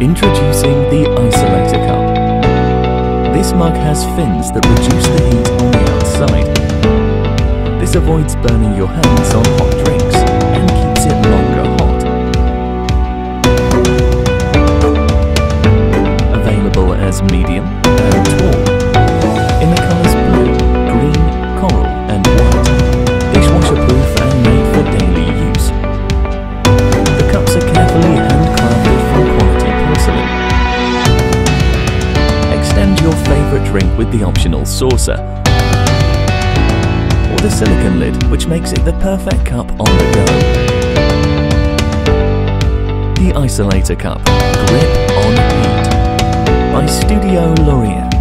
Introducing the Isolator Cup. This mug has fins that reduce the heat on the outside. This avoids burning your hands on hot drinks and keeps it longer hot. Available as medium and tall, in the colours blue, green, coral and white. Dishwasher proof and made for daily use. The cups are carefully handcrafted from quality porcelain. Extend your favourite drink with the optional saucer, or the silicone lid, which makes it the perfect cup on the go. The Isolator Cup, grip on heat, by Studio Laurier.